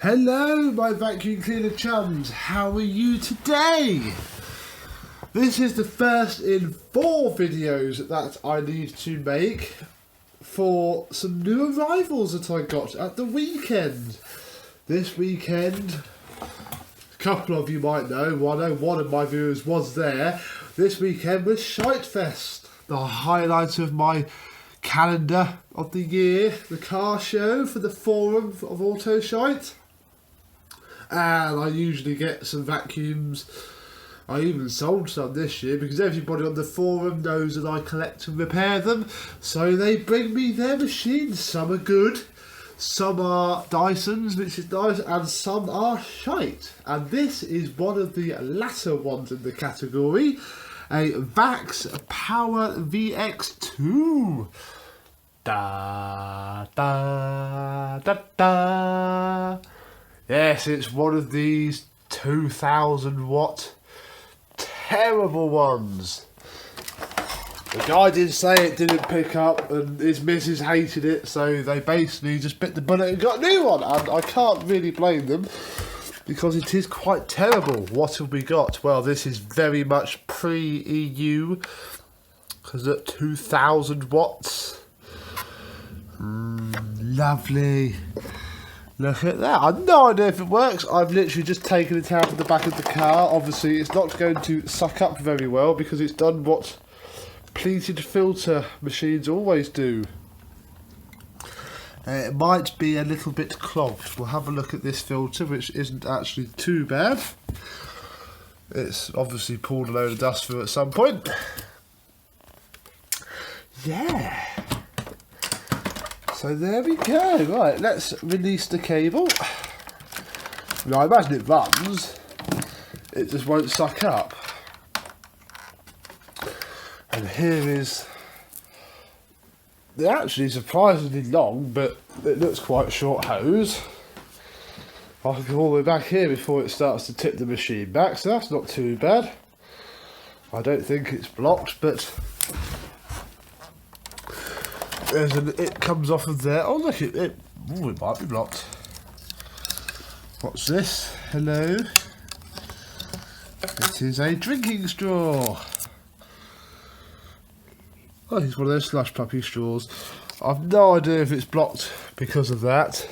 Hello my vacuum cleaner chums, how are you today? This is the first in 4 videos that I need to make for some new arrivals that I got at the weekend. This weekend, a couple of you might know, one of my viewers was there. This weekend was Shitefest, the highlight of my calendar of the year, the car show for the forum of Auto Shite. And I usually get some vacuums. I even sold some this year because everybody on the forum knows that I collect and repair them. So they bring me their machines. Some are good, some are Dysons, which is nice, and some are shite. And this is one of the latter ones in the category. A VX Power VX2. Da da da da. Yes, it's one of these 2000 watt terrible ones. The guy did say it didn't pick up and his missus hated it, so they basically just bit the bullet and got a new one, and I can't really blame them because it is quite terrible. What have we got? Well, this is very much pre-EU because at 2000 watts. Lovely. Look at that. I've no idea if it works. I've literally just taken it out of the back of the car. Obviously it's not going to suck up very well because it's done what pleated filter machines always do. It might be a little bit clogged. We'll have a look at this filter, which isn't actually too bad. It's obviously pulled a load of dust through at some point. Yeah. So there we go. Right, let's release the cable. Now, I imagine it runs. It just won't suck up. And here is... They're actually surprisingly long, but it looks quite short hose. I can go all the way back here before it starts to tip the machine back, so that's not too bad. I don't think it's blocked, but... it comes off of there. Oh look, it might be blocked. What's this? Hello. It is a drinking straw. Oh, it's one of those slush puppy straws. I've no idea if it's blocked because of that.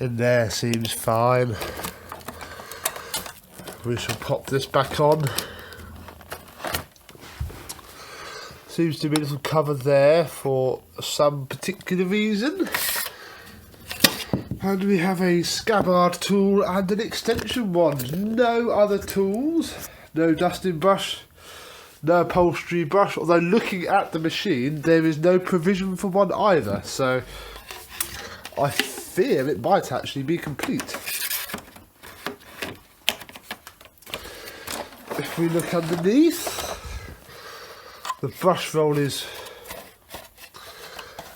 In there seems fine. We shall pop this back on. Seems to be a little cover there for some particular reason. And we have a scabbard tool and an extension wand. No other tools. No dusting brush. No upholstery brush. Although looking at the machine, there is no provision for one either. So I fear it might actually be complete. If we look underneath, the brush roll is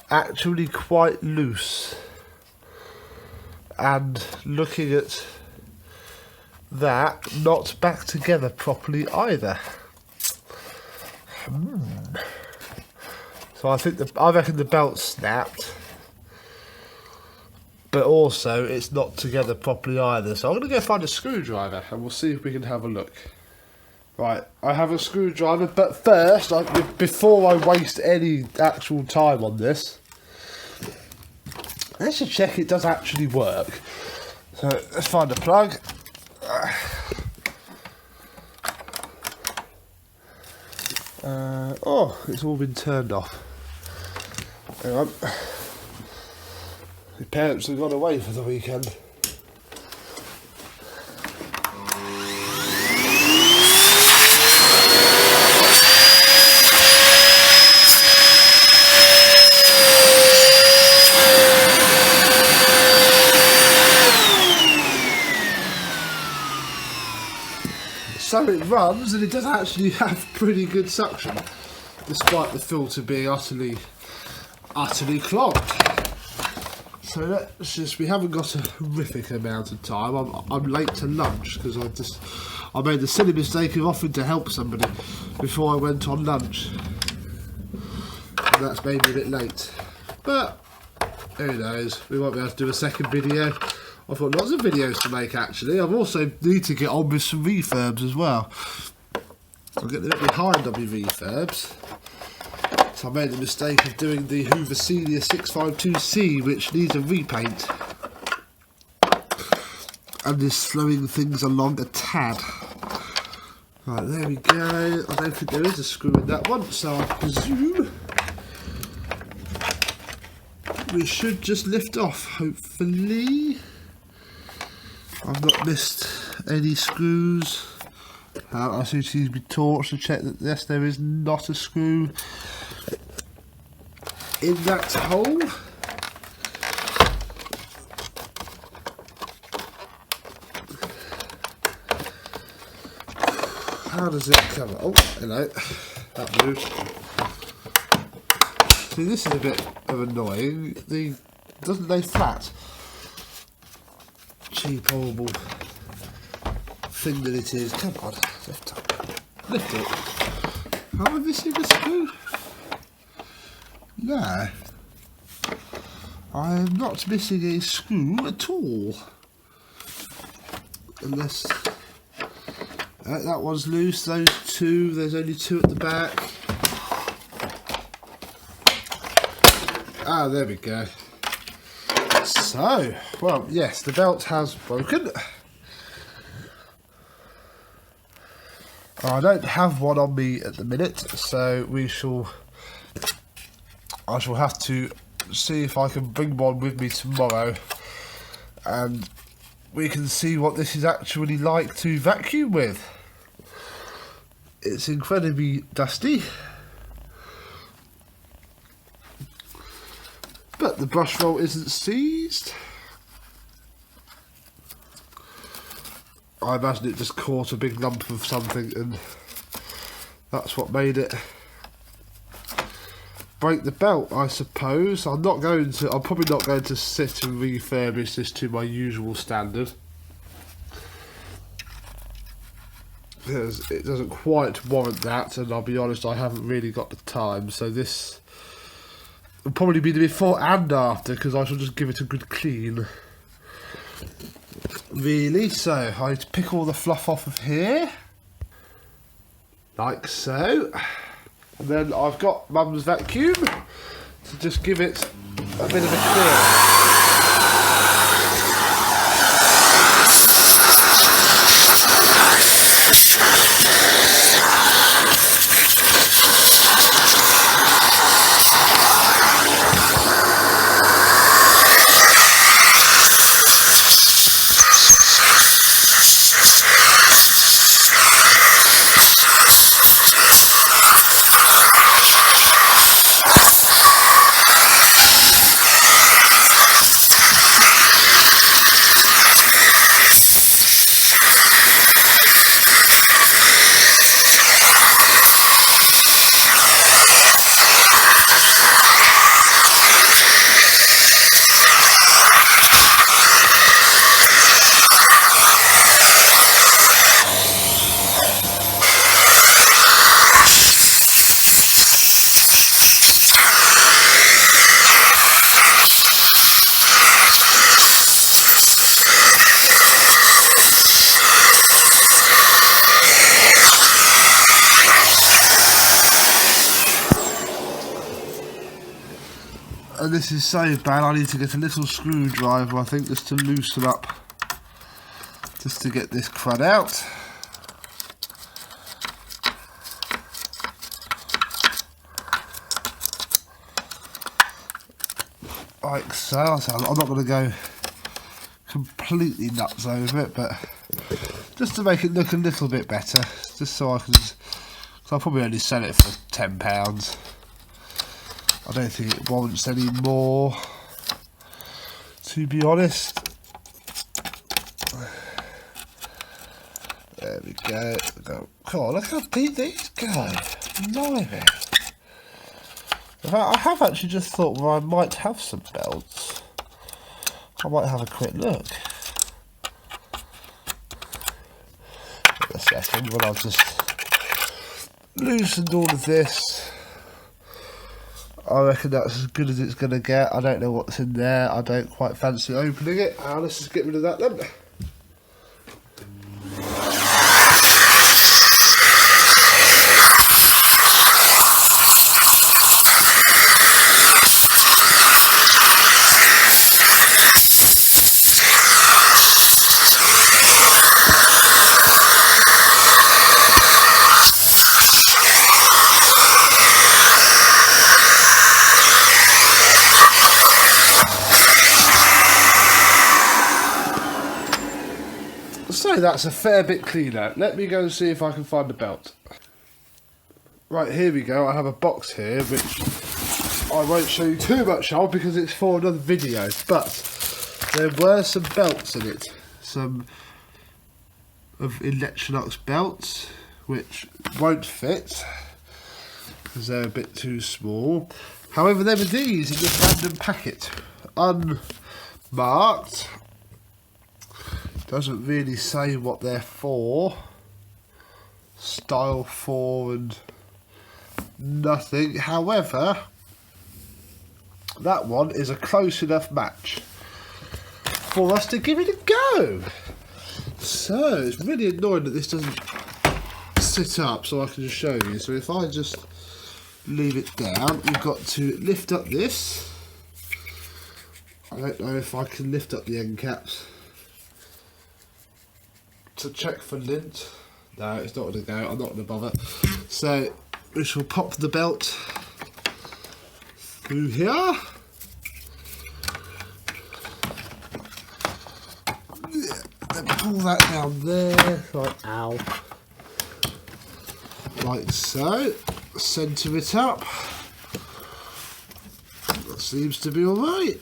actually quite loose, and looking at that, not back together properly either. So I reckon the belt snapped, but also it's not together properly either. So I'm going to go find a screwdriver and we'll see if we can have a look. Right, I have a screwdriver, but first, before I waste any actual time on this, let's just check it does actually work. So, let's find a plug. Oh, it's all been turned off. Hang on. My parents have gone away for the weekend. So it runs, and it does actually have pretty good suction, despite the filter being utterly clogged. So let's just, we haven't got a horrific amount of time. I'm late to lunch because I made the silly mistake of offering to help somebody before I went on lunch. And that's made me a bit late. But who knows, we won't be able to do a second video. I've got lots of videos to make actually. I've also need to get on with some refurbs as well. I'm getting a bit behind on my refurbs. So I made the mistake of doing the Hoover Senior 652C, which needs a repaint. And is slowing things along a tad. Right, there we go. I don't think there is a screw in that one, so I presume we should just lift off, hopefully. I've not missed any screws. I should use my torch to check that yes, there is not a screw in that hole. How does it come? Oh, hello. That moved. See, this is a bit of annoying. Doesn't lay flat. Cheap, horrible thing that it is. Come on, lift up. Lift it. Am I missing a screw? No. I am not missing a screw at all. Unless... that one's loose, those two, there's only two at the back. Ah, there we go. So, well, yes, the belt has broken. I don't have one on me at the minute, so I shall have to see if I can bring one with me tomorrow, and we can see what this is actually like to vacuum with. It's incredibly dusty, but the brush roll isn't seized. I imagine it just caught a big lump of something and that's what made it break the belt, I suppose. I'm probably not going to sit and refurbish this to my usual standard, because it doesn't quite warrant that, and I'll be honest, I haven't really got the time. So this will probably be the before and after, because I shall just give it a good clean, really. So I need to pick all the fluff off of here, like so, and then I've got Mum's vacuum to just give it a bit of a clear. And this is so bad, I need to get a little screwdriver, I think, just to loosen up, just to get this crud out. Like so. I'm not going to go completely nuts over it, but just to make it look a little bit better, just so I can, because I'll probably only sell it for £10. I don't think it warrants any more, to be honest. There we go. God, look how deep these go. Blimey. I have actually just thought, well, I might have some belts. I might have a quick look. Wait a second, when I've just loosened all of this, I reckon that's as good as it's going to get. I don't know what's in there. I don't quite fancy opening it. Let's just get rid of that then. So that's a fair bit cleaner. Let me go and see if I can find the belt. Right, here we go. I have a box here which I won't show you too much of because it's for another video, but there were some belts in it. Some of Electrolux belts which won't fit because they're a bit too small. However, there were these in this random packet, unmarked. Doesn't really say what they're for, style for and nothing. However, that one is a close enough match for us to give it a go. So it's really annoying that this doesn't sit up so I can just show you. So if I just leave it down, you've got to lift up this. I don't know if I can lift up the end caps to check for lint. No, it's not going to go. I'm not going to bother. So we shall pop the belt through here. Then pull that down there, like ow, like so. Centre it up. That seems to be all right.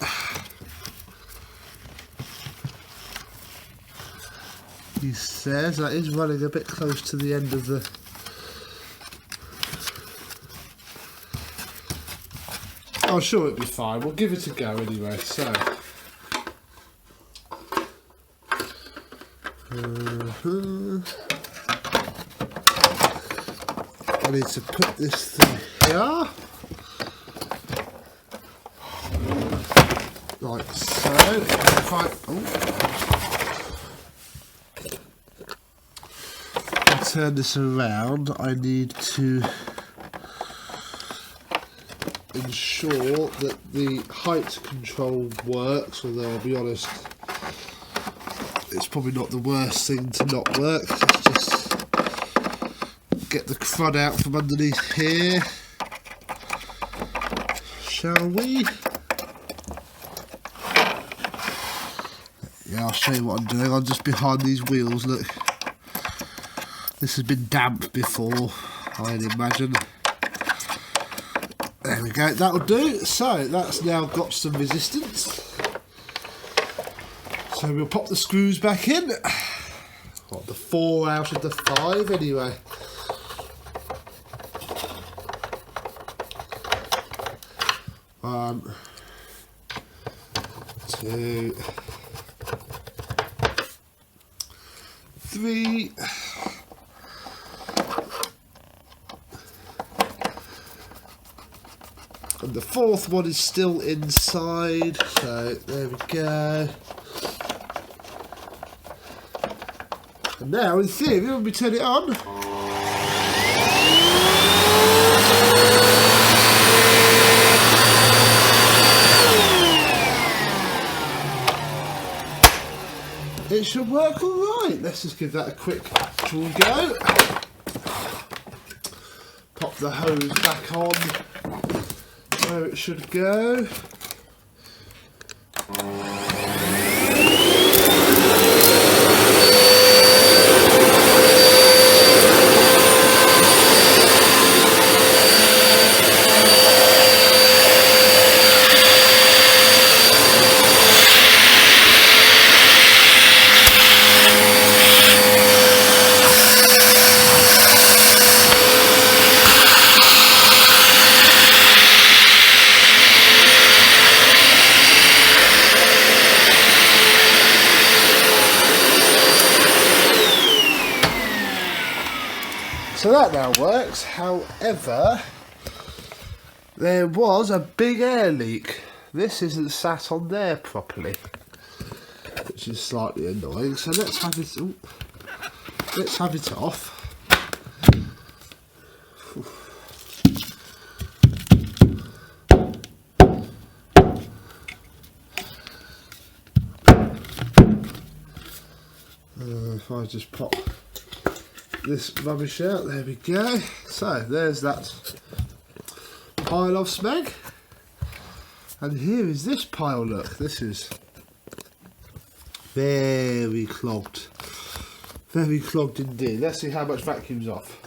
He says that is running a bit close to the end of the I'm sure it'll be fine. We'll give it a go anyway. So I need to put this through here like so. If I turn this around, I need to ensure that the height control works, although I'll be honest, it's probably not the worst thing to not work. Let's just get the crud out from underneath here, shall we? Yeah, I'll show you what I'm doing. I'm just behind these wheels, look. This has been damp before, I'd imagine. There we go, that'll do. So that's now got some resistance. So we'll pop the screws back in. Got the 4 out of the 5 anyway. One, two, 3. And the 4th one is still inside, so there we go. And now, in theory, when we turn it on, it should work alright. Let's just give that a quick actual go. Pop the hose back on where it should go. So that now works. However, there was a big air leak. This isn't sat on there properly, which is slightly annoying. So let's have it. Ooh, let's have it off. If I just pop this rubbish out, there we go. So there's that pile of smeg, and here is this pile. Look, this is very clogged indeed. Let's see how much vacuum's off.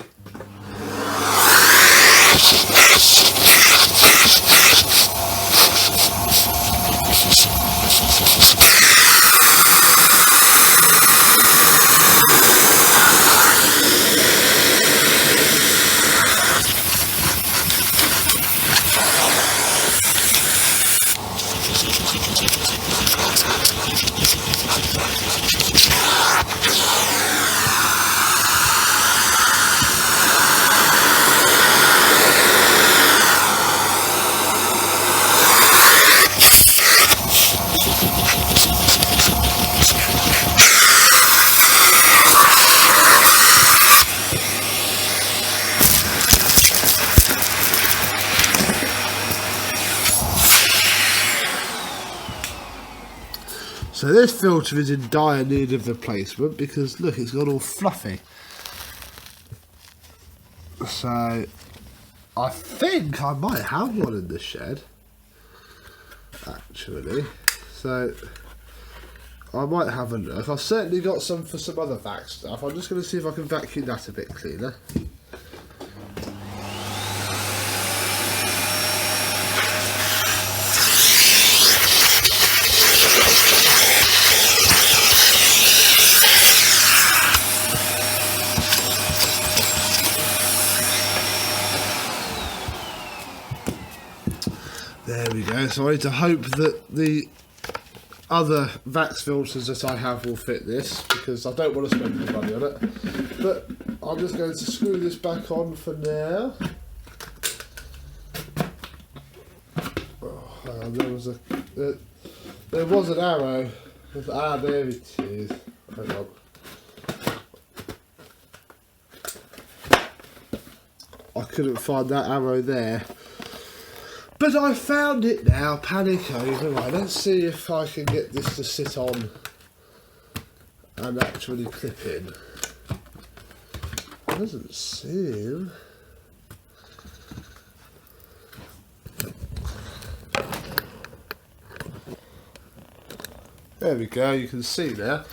So this filter is in dire need of replacement because look, it's got all fluffy. So I think I might have one in the shed, actually. So I might have a look. I've certainly got some for some other vac stuff. I'm just going to see if I can vacuum that a bit cleaner. There we go. So I need to hope that the other VX filters that I have will fit this, because I don't want to spend any money on it. But I'm just going to screw this back on for now. Oh, there was an arrow. Ah, there it is. Hang on. I couldn't find that arrow there. But I found it now, panic over. Right, let's see if I can get this to sit on and actually clip in. It doesn't seem. There we go, you can see there.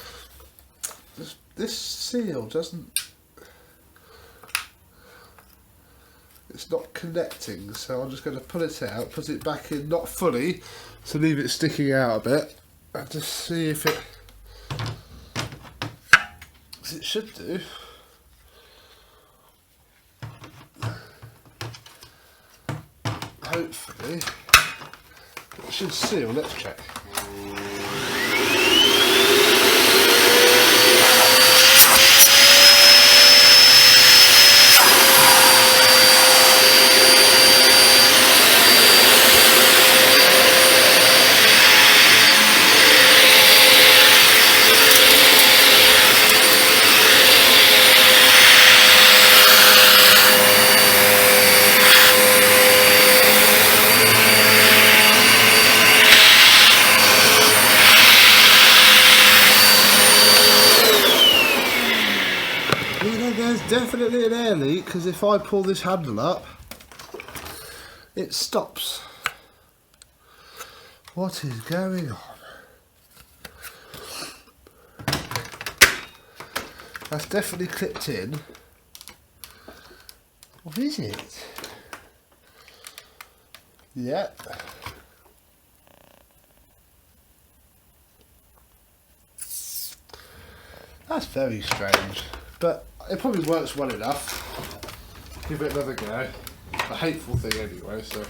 This seal doesn't. It's not connecting, so I'm just going to pull it out, put it back in, not fully, to leave it sticking out a bit, and just see if it, as it should do. Hopefully, it should seal. Let's check. Definitely an air leak, because if I pull this handle up, it stops. What is going on? That's definitely clipped in. What is it? Yep. That's very strange, but it probably works well enough. Give it another go. A hateful thing anyway, so.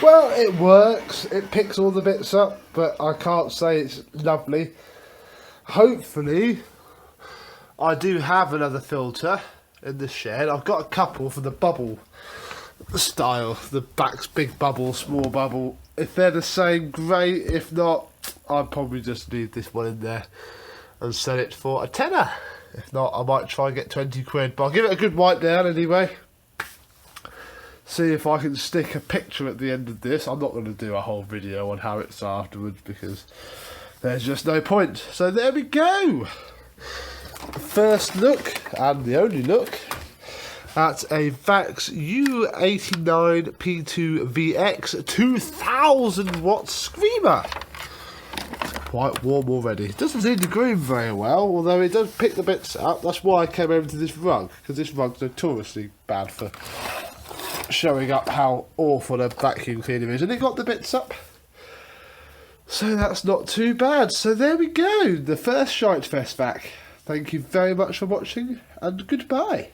Well, it works. It picks all the bits up, but I can't say it's lovely. Hopefully, I do have another filter in the shed. I've got a couple for the bubble style. The back's big bubble, small bubble. If they're the same, great. If not, I'd probably just leave this one in there and sell it for a tenner. If not, I might try and get 20 quid. But I'll give it a good wipe down anyway. See if I can stick a picture at the end of this. I'm not going to do a whole video on how it's afterwards because there's just no point. So there we go. First look, and the only look, at a VX U86-P2-VX 2000 watt screamer. Quite warm already. It doesn't seem to groom very well, although it does pick the bits up. That's why I came over to this rug, because this rug's notoriously bad for showing up how awful a vacuum cleaner is, and it got the bits up. So that's not too bad. So there we go, the first Shitefest vac. Thank you very much for watching, and goodbye.